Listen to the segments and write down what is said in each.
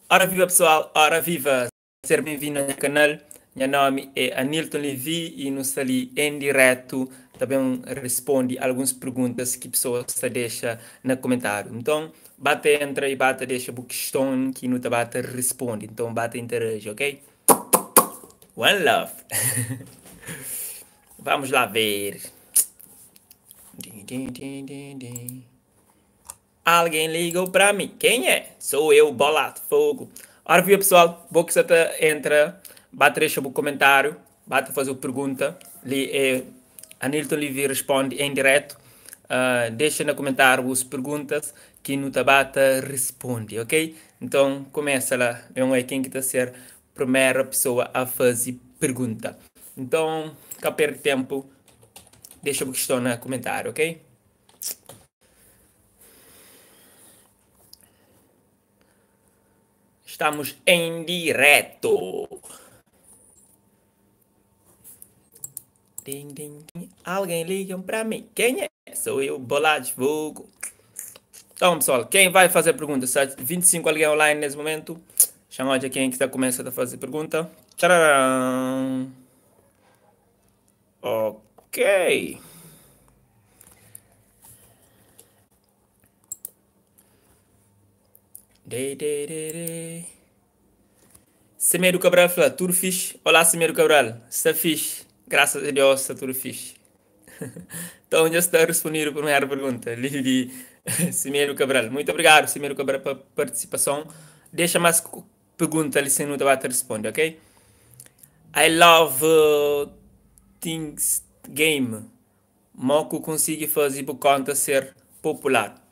Ora viva pessoal, ora viva, seja bem-vindo ao meu canal. Meu nome é Anilton Levi e nos ali em direto também responde algumas perguntas que pessoas se deixa no comentário. Então, bate entra e bate deixa a questão que não te bate responde. Então, bate interage, ok? One love. Vamos lá ver. Alguém ligou para mim. Quem é? Sou eu, Bola de Fogo. Ora, viu, pessoal? Vou que você entra, bate deixa o comentário, bate fazer a pergunta. Ali é Anilton Livi responde em direto. Deixa no comentário as perguntas que no Tabata responde, ok? Então, começa lá. Vamos ver quem que está a ser a primeira pessoa a fazer pergunta. Então, cá perde tempo. Deixa a questão no comentário, ok? Estamos em direto. Ding, ding, ding. Alguém liga para mim. Quem é? Sou eu, Bola de Fogo. Então, pessoal, quem vai fazer pergunta? 25 alguém online nesse momento. Chama de quem que está começando a fazer pergunta. Tcharam. Ok. De. Semedo Cabral fala, tudo fixe. Olá, Semedo Cabral. Está fixe. Graças a Deus, está tudo fixe. Então, já está respondido a primeira pergunta. Lili Cimeiro Cabral. Muito obrigado, Cimeiro Cabral, pela participação. Deixa mais pergunta ali se não vai te responder, ok? I love things game. Moco consigo fazer por conta ser popular.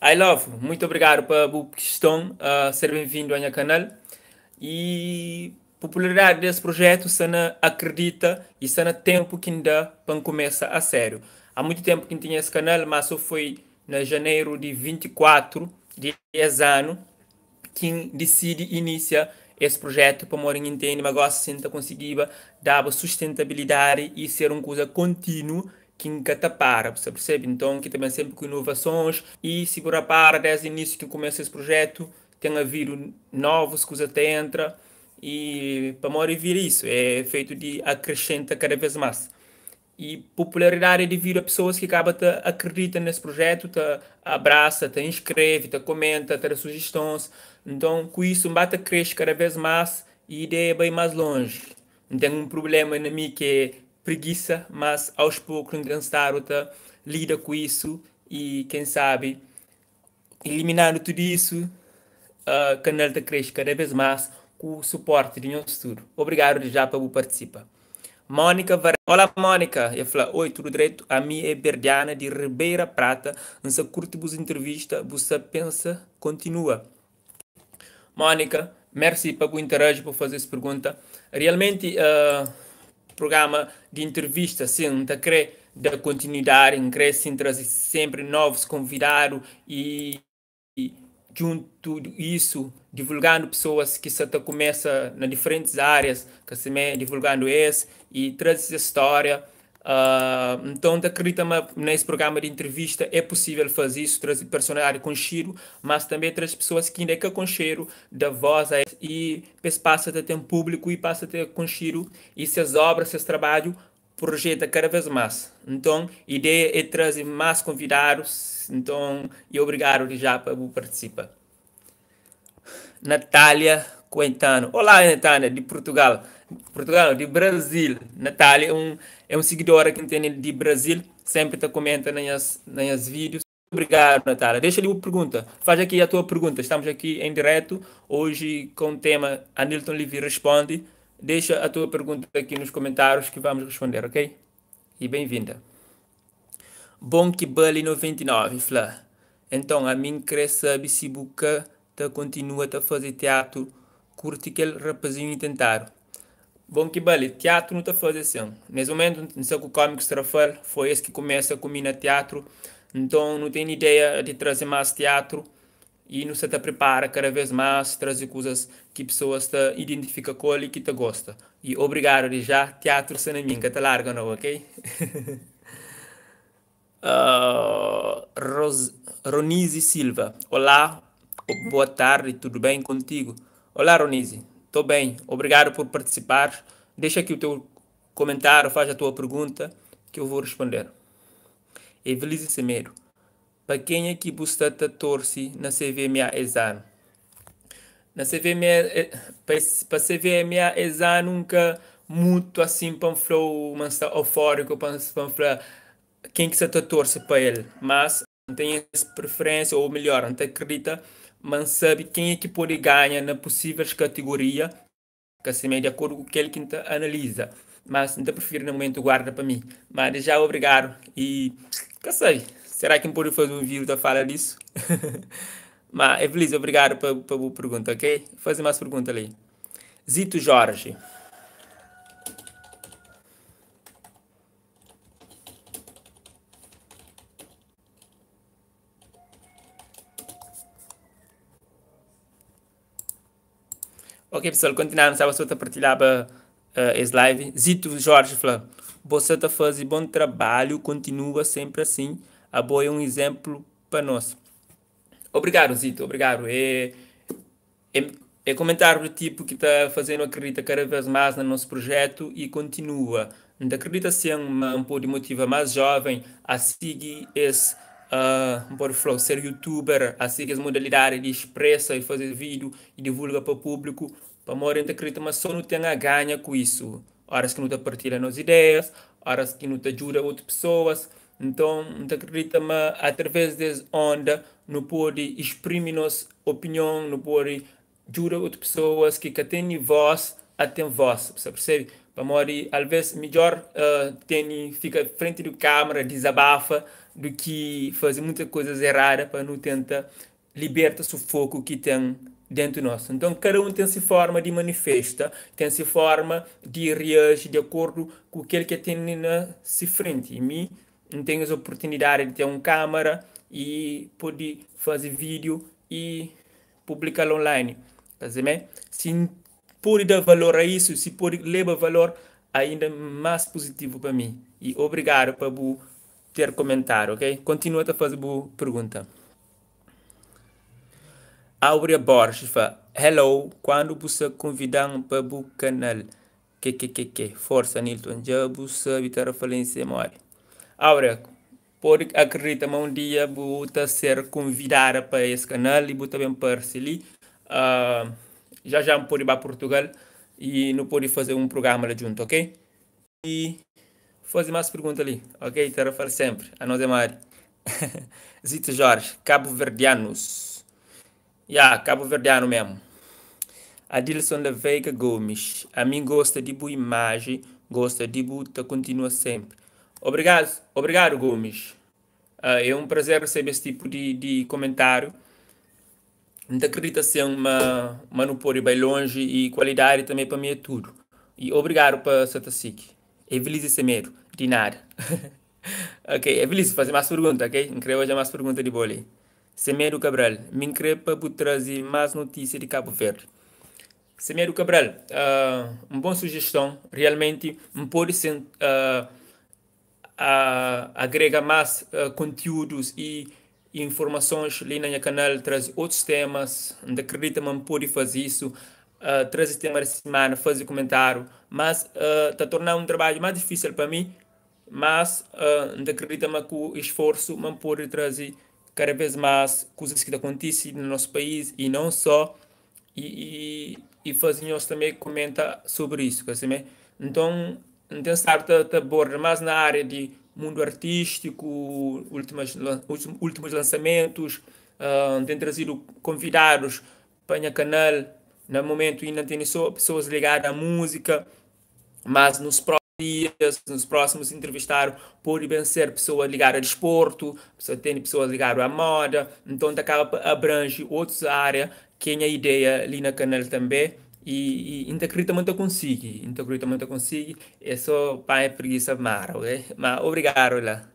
I love, muito obrigado pela questão, ser bem-vindo ao meu canal. E a popularidade desse projeto, se não acredita e se não tempo que ainda para começar a sério. Há muito tempo que não tinha esse canal, mas só foi em janeiro de 24 de esse ano que decide iniciar esse projeto para morar em entender, mas agora se conseguir dar sustentabilidade e ser uma coisa contínua que nunca te para, você percebe? Então, que também sempre com inovações e segura para desde o início que começa esse projeto, tem havido novas coisas que entra e para morar vir isso, é feito de acrescenta cada vez mais e popularidade devido a pessoas que acabam te acreditam nesse projeto, te abraça, te inscreve, te comenta, te dá sugestões. Então, com isso, bate cresce cada vez mais e a ideia é bem mais longe. Não tem um problema em mim que é preguiça, mas aos poucos, intentar lida com isso e, quem sabe, eliminando tudo isso, o canal te cresce cada vez mais com o suporte de nosso estudo. Obrigado já por participar. Mônica Varela. Olá, Mônica. Eu falo, oi, tudo direito? A minha é Berdiana de Ribeira Prata. Você curte vos entrevista, você pensa, continua. Mônica, merci por interagir, por fazer essa pergunta. Realmente, programa de entrevista, sim, está querer dar continuidade, querer sim, trazer sempre novos convidados e junto isso, divulgando pessoas que se começa nas diferentes áreas, que se me divulgando esse e traz essa história. Então, acredita nesse programa de entrevista é possível fazer isso, trazer personagem com cheiro, mas também traz pessoas que ainda é com cheiro da voz e passa a ter um público e passa a ter com cheiro e essas obras, esses trabalhos projeta cada vez mais. Então, a ideia é trazer mais convidados. Então, e obrigado já por participar. Natália Quintano. Olá, Natália, de Portugal. Portugal, de Brasil. Natália é um seguidora que tem de Brasil. Sempre está comentando nas vídeos. Obrigado, Natália. Deixa ali uma pergunta. Faz aqui a tua pergunta. Estamos aqui em direto. Hoje com o tema Anilton Livy Responde. Deixa a tua pergunta aqui nos comentários que vamos responder, ok? E bem-vinda. Bom que Bully 99, Flá. Então, a mim quer saber se Buca continua a fazer teatro, curte aquele rapazinho e tentar. Bom que Bully, teatro não está a fazer assim. Nesse momento, não sei que o cómico Rafael foi esse que começa a combinar teatro, então não tenho ideia de trazer mais teatro e não se está prepara cada vez mais trazer coisas que pessoas te identificam com ele e que te gosta. E obrigado de já, teatro sem mim, que te larga não, ok? Ronise Silva. Olá, Boa tarde, tudo bem contigo? Olá, Ronise, estou bem, obrigado por participar. Deixa aqui o teu comentário, faz a tua pergunta que eu vou responder. Evelise Semedo, para quem é que você torce na CVMA exame? Na CVMA, para CVMA exame nunca muito assim para flow, mas está eufórico para falar quem que você torce para ele, mas não tem essa preferência, ou melhor, não te acredita, mas sabe quem é que pode ganhar na possíveis categoria, que assim é de acordo com aquele que te analisa. Mas não te prefiro no momento guarda para mim. Mas já obrigado e que sei, será que me pode fazer um vídeo da fala disso? Mas, Evelise, obrigado pela pergunta, ok? Fazer mais pergunta ali. Zito Jorge. Ok, pessoal, continuando, sabe, se eu partilhava esse live. Zito Jorge falou, você está fazendo bom trabalho, continua sempre assim. A boa é um exemplo para nós. Obrigado, Zito, obrigado. É, é comentário do tipo que está fazendo acredita cada vez mais no nosso projeto e continua. Não acredita ser um pouco de motiva mais jovem a seguir esse pode falar, ser youtuber, a seguir as modalidades de expressa e fazer vídeo e divulga para o público. Para morrer, não acredita, mas só não tem a ganha com isso. Horas que não te partilha nas ideias, horas que não te ajuda outras pessoas. Então, não acredita, mas através dessa onda, não pode exprimir nossa opinião, não pode jura outras pessoas que têm voz, até voz, você percebe? Para morrer, às vezes, melhor fica frente da câmera, desabafa, do que fazer muitas coisas erradas para não tentar libertar o foco que tem dentro de nós. Então, cada um tem sua forma de manifesta, tem sua forma de reagir de acordo com aquele que tem na sua frente. E mim, não tenho a oportunidade de ter uma câmera e poder fazer vídeo e publicá-lo online. Se pode dar valor a isso, se pode levar valor ainda mais positivo para mim. E obrigado por ter comentado, ok? Continua a fazer boa pergunta. Áurea Borges fala, hello, quando você convidar para o canal? Que? Força, Nilton, já você evitar a falência, mãe. Áurea, pode acreditar, mas um dia você ser convidada para esse canal e você também parcelir. Já me pode ir para Portugal e não pode fazer um programa lá junto, ok? E fazer mais perguntas ali, ok? Te refere sempre, a nós é Mari. Zito Jorge, Cabo Verdeanos. Cabo Verdeano mesmo. Adilson da Veiga Gomes. A mim gosta de boa imagem, gosta de buta, continua sempre. Obrigado Gomes. É um prazer receber esse tipo de comentário. Não acredita ser uma monopólio bem longe e qualidade também para mim é tudo. E obrigado para Satasik. Evelise Semedo, de nada. Ok, Evelise, fazer mais perguntas, ok? Não creio hoje mais perguntas de bola. Semedo Cabral, me creio para trazer mais notícias de Cabo Verde. Semedo Cabral, uma boa sugestão. Realmente, pode ser agrega mais conteúdos e informações ali no meu canal, traz outros temas, não acredita que pode fazer isso, traz esse tema da semana, fazer comentário, mas está tornando um trabalho mais difícil para mim, mas não acredita que com o esforço man pode trazer cada vez mais coisas que acontecem no nosso país e não só, e fazer nós também comentar sobre isso, assim, então então estar aborda mais na área de mundo artístico, últimos lançamentos, tem trazido convidados para o canal, no momento ainda tem só pessoas ligadas à música, mas nos próximos dias, nos próximos entrevistados, pode bem ser pessoa ligada ao desporto, tem pessoas ligadas à moda, então acaba abrange outras áreas, que é a ideia ali na canal também, e ainda acredita muito consigo, ainda acredita muito consigo, é só pai preguiça mara, ok? Mas obrigado lá.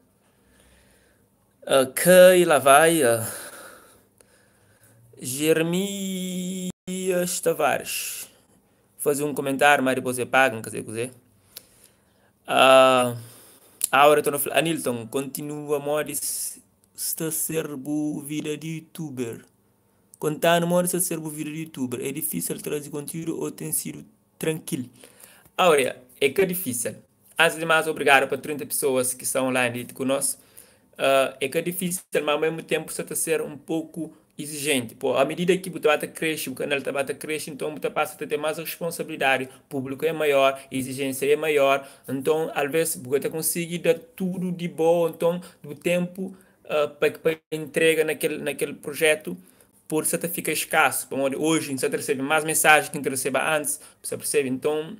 Ok, lá vai. Jeremias Tavares. Fazer um comentário, mas depois você paga, quer dizer. Ah, agora estou no Anilton, continua a moda está a ser boa vida de youtuber. Contando, mora se ser vídeo de youtuber. É difícil trazer conteúdo ou tem sido tranquilo? Olha, é que é difícil. Antes de mais, obrigado para 30 pessoas que estão online conosco. É que é difícil, mas ao mesmo tempo você está a ser um pouco exigente. Pô, à medida que você vai crescer, o canal está a crescer, então você passa a ter mais responsabilidade. O público é maior, a exigência é maior. Então, às vezes, você consegue dar tudo de bom, então, do tempo para entrega naquele projeto por você fica escasso. Hoje você recebe mais mensagens que você recebe antes, você percebe? Então,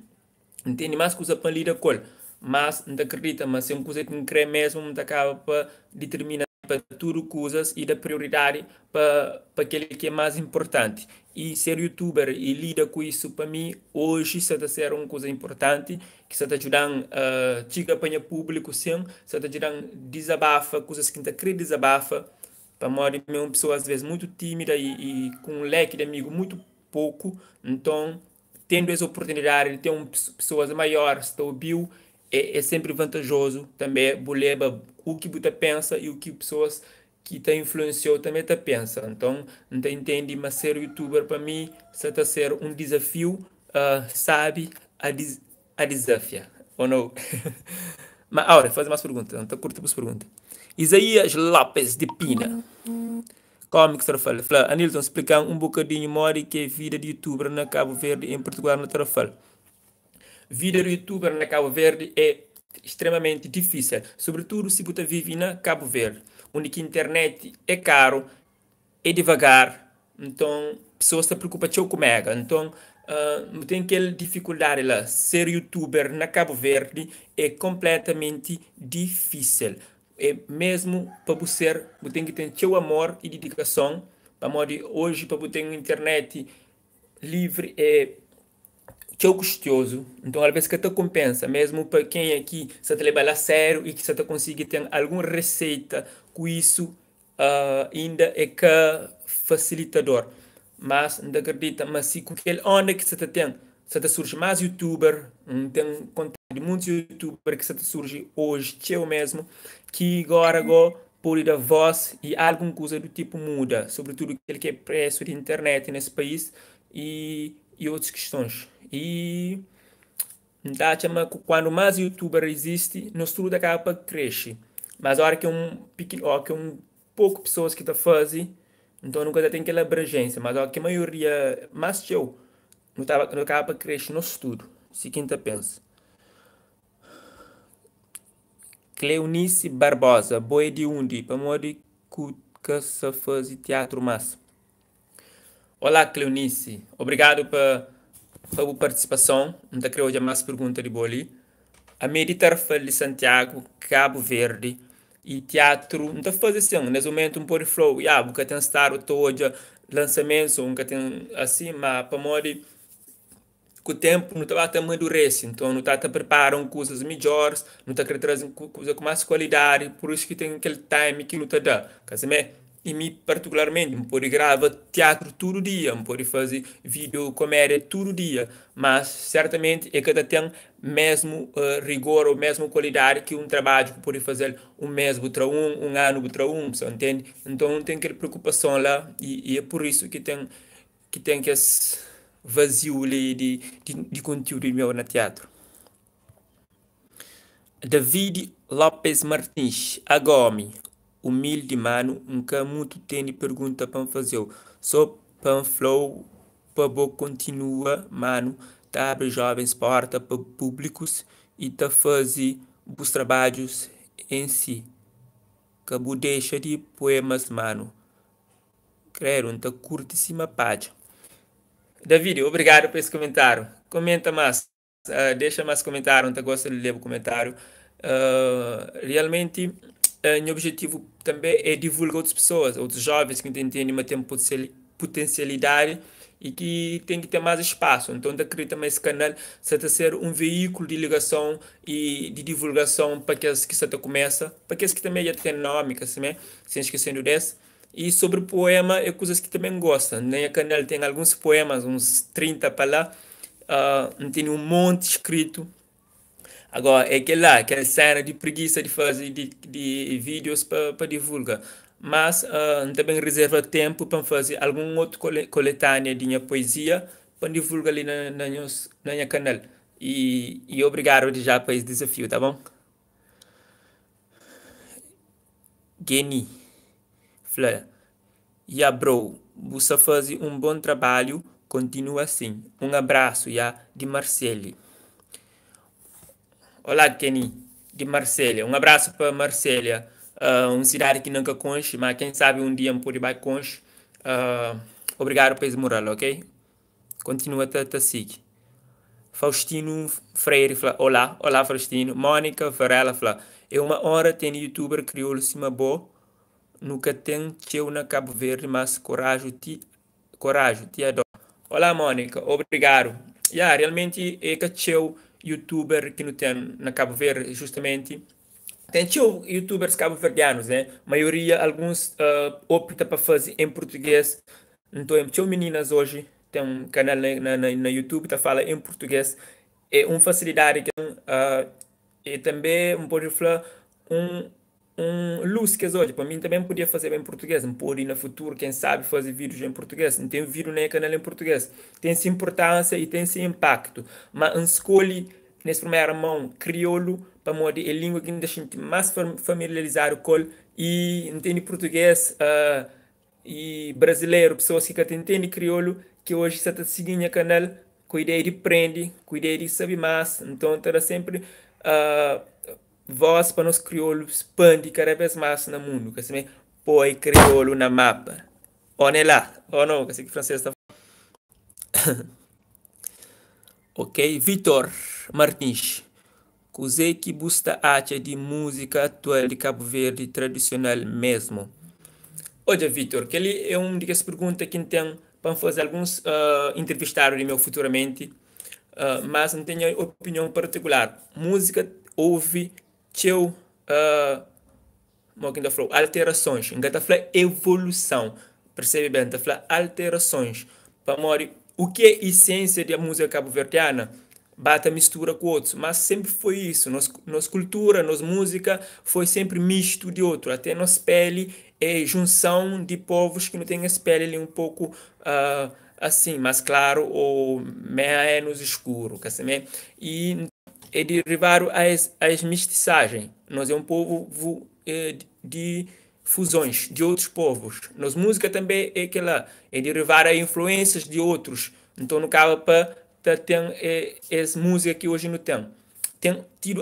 entende mais coisa para lidar com ele. Mas não acredita, mas se é uma coisa que não crê mesmo, não acaba para determinar para tudo coisas e dar prioridade para aquele que é mais importante. E ser youtuber e lidar com isso, para mim, hoje, está a ser uma coisa importante, que está ajudando a te apanhar público, sim, está ajudando a desabafa, coisas que não querer desabafa, para modo de uma pessoa às vezes muito tímida e com um leque de amigos muito pouco, então tendo essa oportunidade de ter pessoas maiores que ouviu é sempre vantajoso também boleba o que você pensa e o que pessoas que te influenciou também te pensa. Então, não te entende, mas ser youtuber para mim está a ser um desafio, sabe, a desafiar, ou não? Mas, agora, fazer mais perguntas, não estou curto as perguntas. Isaías Lopes de Pina. Como que fala? Fala, Anilton, explicar um bocadinho mori que é vida de youtuber na Cabo Verde, em Portugal, na Tarafal. Vida de youtuber na Cabo Verde é extremamente difícil, sobretudo se você vive na Cabo Verde, onde que a internet é caro, é devagar, então pessoas se preocupam com mega, então tem aquela dificuldade lá, ser youtuber na Cabo Verde é completamente difícil, é mesmo para você tem que ter seu amor e dedicação, para hoje para você ter uma internet livre é que é custoso, então às vezes que te compensa, mesmo para quem aqui está trabalhando a sério e que está conseguir ter alguma receita com isso, ainda é que facilitador. Mas não acredita, mas se com aquele onda que você tem, você surge mais youtuber, tem contato de muitos youtubers que você surge hoje, eu mesmo, que agora por dar voz e alguma coisa do tipo muda, sobretudo aquele que é preço de internet nesse país e outras questões. E tá, chama, quando mais youtuber existe, nosso tudo acaba crescer. Mas a hora que é um pequeno, ó, que é um pouco pessoas que tá fazem, então nunca tem aquela abrangência. Mas a hora que a maioria, mais eu, não acaba crescer no estudo. Se quem tá pensa. Cleonice Barbosa, boi de undi, para modo que se faz teatro massa. Olá, Cleonice. Obrigado pela participação. Não te creio já mais pergunta de boli. A meditar de Santiago, Cabo Verde e teatro. Não está fazendo assim, nesse momento um pouco flow. Porque tem estar todo lançamento, nunca tem assim, mas para modo com o tempo não está a amadurecer, então não está a preparar coisas melhores, não está a trazer coisas com mais qualidade, por isso que tem aquele time que não está dá. E me particularmente, me pode gravar teatro todo dia, me pode fazer vídeo comédia todo dia, mas certamente é que tem mesmo rigor ou mesmo qualidade que um trabalho que pode fazer um mês para um ano para você entende? Então não tem aquela preocupação lá e é por isso que tem esse vazio ali de conteúdo meu no teatro. David Lopes Martins, Agomi, humilde mano, nunca muito tem pergunta para fazer. Só para flow, para continua, mano, tá abre jovens porta para públicos e tá fazer os trabalhos em si. Cabo deixa de poemas, mano. Creio, não tá curtíssima página. David, obrigado por esse comentário. Comenta mais, deixa mais comentário, não gosta de ler o comentário. Realmente, meu objetivo também é divulgar outras pessoas, outros jovens que entendem, mas têm potencialidade e que tem que ter mais espaço. Então, eu acredito que esse canal está a ser um veículo de ligação e de divulgação para aqueles que está começa, para aqueles que também já têm nome, que assim, sem esquecendo desse. E sobre poema, é coisas que também gostam. Na minha canal tem alguns poemas, uns 30 para lá. Tem um monte escrito. Agora, é aquela cena de preguiça de fazer de vídeos para divulgar. mas também reserva tempo para fazer algum outro coletânea de minha poesia para divulgar ali na minha canal. E obrigado de já por esse desafio, tá bom? Geni, Flá, yeah, bro, você faz um bom trabalho, continua assim. Um abraço, yeah, de Marcele. Olá, Kenny, de Marcélia. Um abraço para Marcélia, uma cidade que nunca conheço, mas quem sabe um dia me pode ir conhecer. Obrigado por esse moral, ok? Continua a seguir. Faustino Freire fala, olá, olá Faustino. Mônica Varela fala, é uma hora tem youtuber crioulo cima boa, nunca tem teu na Cabo Verde, mas coragem, te adoro. Olá Mônica, obrigado. Yeah, realmente é que teu youtuber que não tem na Cabo Verde, justamente. Tem teu youtubers cabo-verdianos, né? A maioria, alguns optam para fazer em português. Então, teu meninas hoje tem um canal na YouTube que fala em português. É uma facilidade que e também pode falar um luz que hoje para mim também podia fazer em português, não pode no futuro, quem sabe, fazer vídeos em português. Não tem vídeo nem canal em português. Tem sua importância e tem seu impacto, mas escolhe nessa primeira mão crioulo para modo é língua que a gente mais familiarizado com e entende português e brasileiro, pessoas que entendem crioulo, que hoje está seguindo o canal com a ideia de aprender, com a ideia de saber mais. Então, terá sempre uh, voz para nós crioulos expande cada vez mais no mundo, que se põe crioulo na mapa. Olha lá, ou não, que se francês está. Ok, Vitor Martins. Cos'è que busta acha de música atual de Cabo Verde tradicional mesmo? Olha, Vitor, que ele é uma das perguntas que tem para fazer alguns entrevistados de meu futuramente, mas não tenho opinião particular. Música ouve teu como que ainda falou, alterações, ainda está falando evolução, percebe bem, está falando alterações, para morrer o que é a essência da música cabo-verdiana, bata mistura com outros, mas sempre foi isso, nossa cultura, nossa música foi sempre misto de outro, até nossa pele é junção de povos que não têm a pele ali um pouco assim, mais claro ou menos escuro, que assim, e é derivado às mestiçagens. Nós é um povo de fusões de outros povos. Nossa música também é aquela, é derivada a influências de outros. Então não cabe para ter essa música que hoje não tem. Tem tido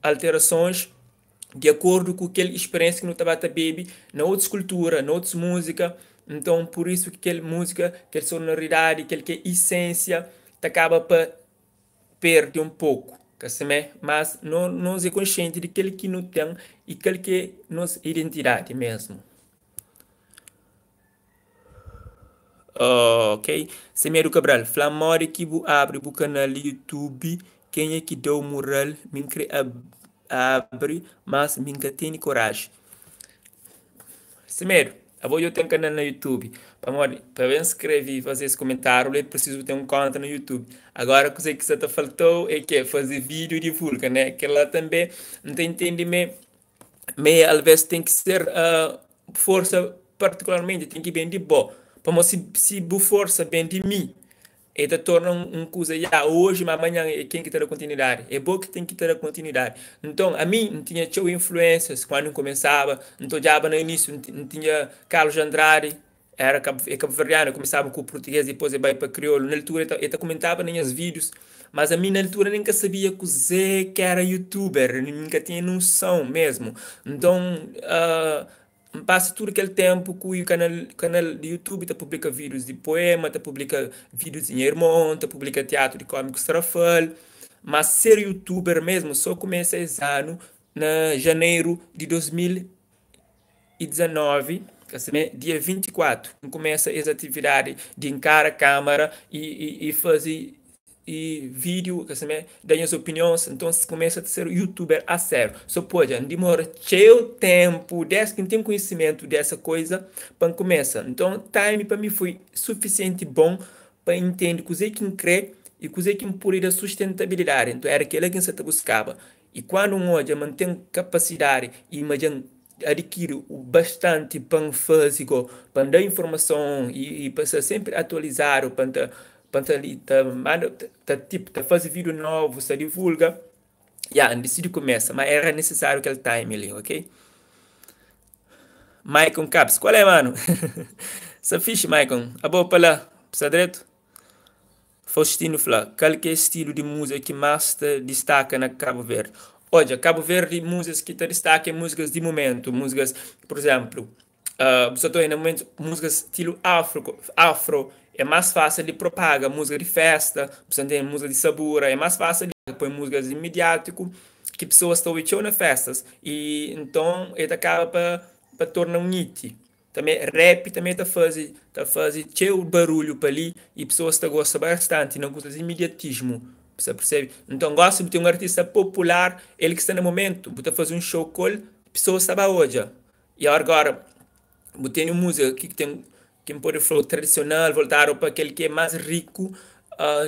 alterações de acordo com aquela experiência que não estava a beber na outra cultura, na outra música. Então, por isso que aquela música, aquela sonoridade, aquela que essência, acaba para perder um pouco, mas não é consciente de aquele que não tem e aquele que é nossa identidade mesmo. Ok? Semedo Cabral, Flamore que abre o canal YouTube, quem é que deu moral, me abre, mas me tem coragem. Semedo, eu tenho um canal no YouTube. Para eu inscrever e fazer esse comentário, eu preciso ter um conta no YouTube. Agora, a coisa que você faltou é que fazer vídeo e divulga, né? Que lá também não tem entendimento. Mas às vezes tem que ser força particularmente, tem que bem de boa. Para se força bem de mim, e te torna coisa, hoje, mas amanhã é quem que terá continuidade. É bom que tem que ter a continuidade. Então, a mim, não tinha teu influências quando começava, então já no início, não tinha Carlos Andrade, era cabo-verdiano, começava com o português e depois ia para crioulo. Na altura, eu comentava nos vídeos, mas a mim, na altura, nunca sabia que o Zé que era youtuber, nunca tinha noção mesmo. Então, passa todo aquele tempo que o canal de YouTube tá publica vídeos de poema, tá publica vídeos em irmão, tá publica teatro de cómico Strafal, mas ser youtuber mesmo só começa esse ano, na janeiro de 2019, dia 24, começa essa atividade de encarar a câmera e fazer vídeo, dar as opiniões, então se começa a ser youtuber a sério. Só pode, demora seu tempo, desde que não tem conhecimento dessa coisa, para começar. Então, time para mim foi suficiente bom para entender o que crê e o que pode dar sustentabilidade. Então, era aquilo que você buscava. E quando um hoje mantém capacidade e imagina adquirir bastante para fazer, para dar informação e para sempre atualizar, para ali, tipo, fazer vídeo novo, se divulga. Decide começa, mas era necessário aquele time ali, ok? Maicon Caps, qual é, mano? Essa fixe, Maicon. A boa para lá, precisa direito? Faustino Flá, qual que é o estilo de música que mais te destaca na Cabo Verde? Olha, Cabo Verde, músicas que te destacam, músicas de momento, músicas, por exemplo, você está no momento, músicas estilo afro, é mais fácil de propagar, música de festa, você tem música de sabor, é mais fácil de pôr músicas de imediático, que pessoas estão ouvindo nas festas, e então ele acaba para tornar um hit. Também rap também tá fazendo cheio barulho para ali e pessoas estão gostando bastante, não gosta de imediatismo, você percebe? Então gosta de ter um artista popular, ele que está no momento, está fazendo um show com ele, pessoas estão hoje. E agora, tem música que pode falar tradicional, voltar para aquele que é mais rico,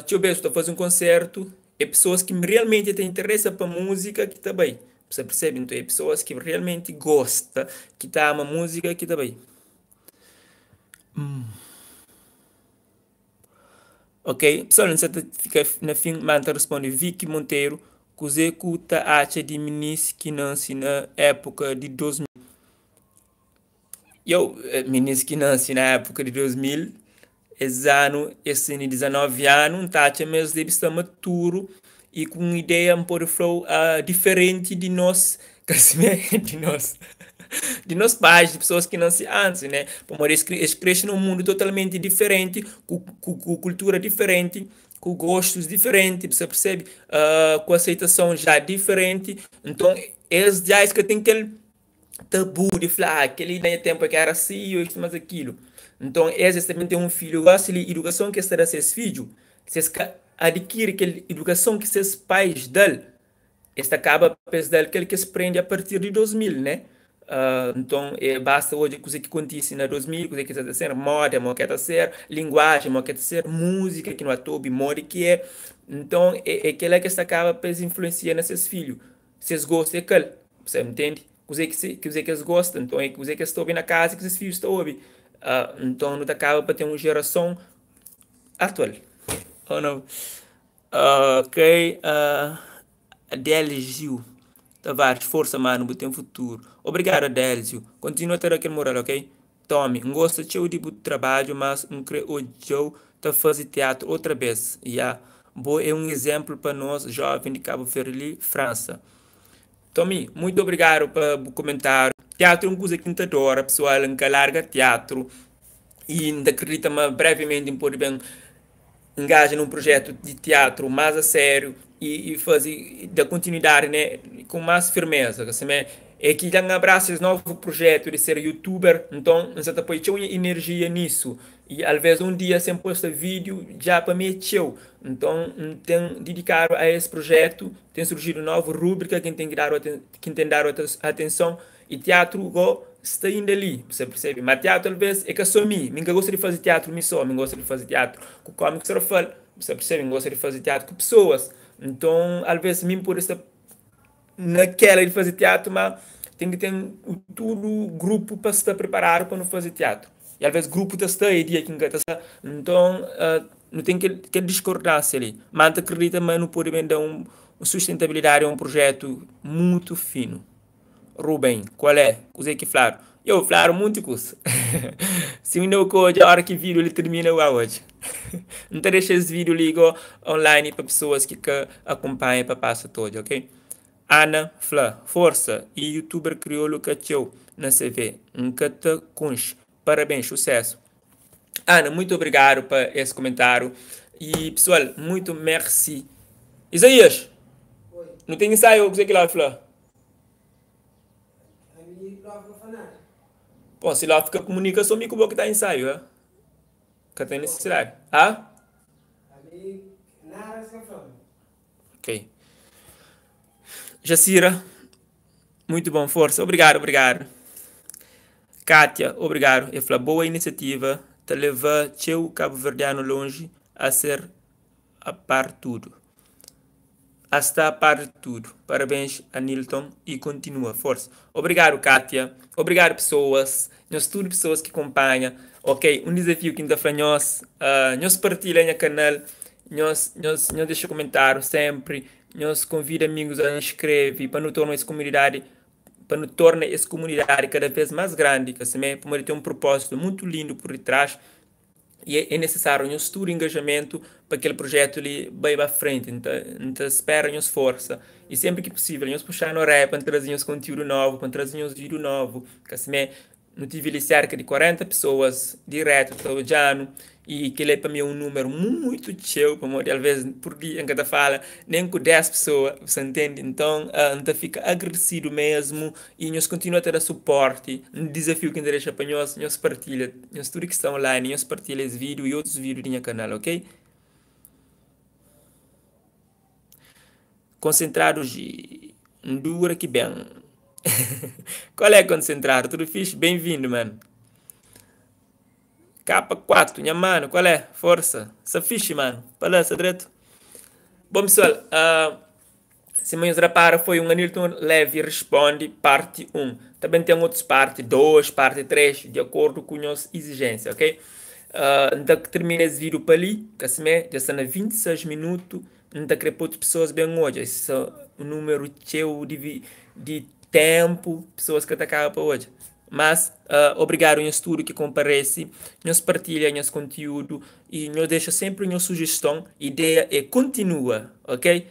deixa eu ver, estou fazendo um concerto, é pessoas que realmente têm interesse para música que está bem. Você percebe? Então, é pessoas que realmente gostam, que tá ama música que está bem. Ok? Pessoal, não sei se fica na fim, manta responde Vicky Monteiro, que você acha de ministro que nasce na época de 2000? Ministro que nasce na época de 2000, esse ano, esse ano 19 anos, tá acha mesmo deve estar maturo e com uma ideia um pouco diferente de nós, de nós. De nós pais, de pessoas que nascem antes, né? Porque eles crescem num mundo totalmente diferente, com cultura diferente, com gostos diferentes, você percebe? Com aceitação já diferente. Então, eles já que têm aquele tabu de falar, aquele daí tempo que era assim, ou isso, mas aquilo. Então, eles também têm um filho, gosta de educação que está a seus filhos, se adquire aquela educação que seus pais dão, esta acaba apesar que ele que se prende a partir de 2000, né? Então, basta hoje coisa que acontece na 2000, coisa que está ser moda, moda que está ser linguagem, moda que está ser música, que não é tobe, moda que é. Então, é aquela que está acaba a influenciar nesses filhos. Se eles gostam, é aquele. Você entende? Coisa que eles gostam. Então, é coisa que eles estão ouvindo na casa que esses filhos estão ouvindo. Então, não acaba para ter uma geração atual. Oh, não. Ok. Adélio Tavares, força, mano, você tem um futuro. Obrigado, Adélio. Continua a ter aquele moral, ok? Tommy, não gosto de tipo de trabalho, mas não creio que eu tá fazer teatro outra vez. Boa é um exemplo para nós, jovens de Cabo Verde, França. Tommy, muito obrigado pelo comentário. Teatro é uma coisa que não adora, pessoal, que larga teatro e ainda acredita brevemente em poder bem engaja num projeto de teatro mais a sério e fazer da continuidade, né, com mais firmeza. Assim, é que já abraça esse novo projeto de ser youtuber, então você está põe energia nisso. E às vezes um dia sem postar vídeo já para mim é teu. Então tem dedicado a esse projeto, tem surgido uma nova rúbrica que tem que dar quem tem dar atenção e teatro igual está indo ali, você percebe? Mas teatro, às vezes, é que só mim. Ninguém gosta de fazer teatro, mim só. Mim gosta de fazer teatro com cómicos que fala. Você percebe? Mim gosta de fazer teatro com pessoas. Então, às vezes, mim por estar naquela de fazer teatro, mas tem que ter tudo grupo para estar preparado para não fazer teatro. E às vezes, grupo está aí, dia que está. Então, não tem que discordância ali. Mas acredita, mas não pode dar sustentabilidade a um projeto muito fino. Rubem, qual é? Usei que Flaro. Eu, Flaro, muito custo. Se o meu code, a hora que vídeo ele termina hoje. Então deixa esse vídeo ligo online para pessoas que acompanham para passar todo, ok? Ana Flá, força e youtuber crioulo cacheu na CV. Um cata conch. Parabéns, sucesso. Ana, muito obrigado por esse comentário. E pessoal, muito merci. Isaías, Oi, não tem ensaio, o que você lá, Flá? aí logo no fanar. Bom, se lá fica comunicação, me que tá ensaio, é? Que tem Bom, necessidade. Ah? ali nada se fome. Ok. Jacira, muito bom, força. Obrigado, obrigado. Kátia, obrigado. É uma boa iniciativa. Te leva o Cabo Verdeano longe a ser a par tudo. Hasta a par de tudo. Parabéns a Nilton e continua, força. Obrigado, Kátia. Obrigado, pessoas. Nós tudo pessoas que acompanham. Ok, um desafio que ainda para nós partilhem o canal, nós deixa comentário sempre, nós convida amigos a inscrever para nos tornar essa comunidade, para nos tornar essa comunidade cada vez mais grande, que assim, para ter um propósito muito lindo por detrás. E é necessário um estudo e engajamento para que aquele projeto ele vá para frente. Então espera nos força. E sempre que possível, nós puxar no rap para trazer uns conteúdo novo, para trazer uns vídeo novo. Que assim, não tive cerca de 40 pessoas direto todo ano. E que ele é para mim um número muito cheio, para às vezes por dia em cada fala, nem com 10 pessoas, você entende? Então, então fica agradecido mesmo e nós continuamos a ter suporte. Um desafio que ainda deixa para nós partilha, nós tudo que está online, nós partilha esse vídeo e outros vídeos do meu canal, ok? Concentrado de dura que bem. Qual é concentrado? Tudo fixe? Bem-vindo, mano. K4, minha mano, qual é? Força. Sa fixe, mano. Palestra direto. Bom, pessoal, se me repara, foi um Anilton Leve Responde, parte 1. Também tem outras parte 2, parte 3, de acordo com a nossa exigência, ok? Então, termina esse vídeo para ali, que assim, já está na 26 minutos. Então, queria para outras pessoas bem hoje. Esse é o número cheio de tempo, pessoas que atacaram para hoje. Mas, obrigado em estudo que comparece, nos partilha nosso conteúdo e nos deixa sempre uma sugestão. A ideia é continua, ok?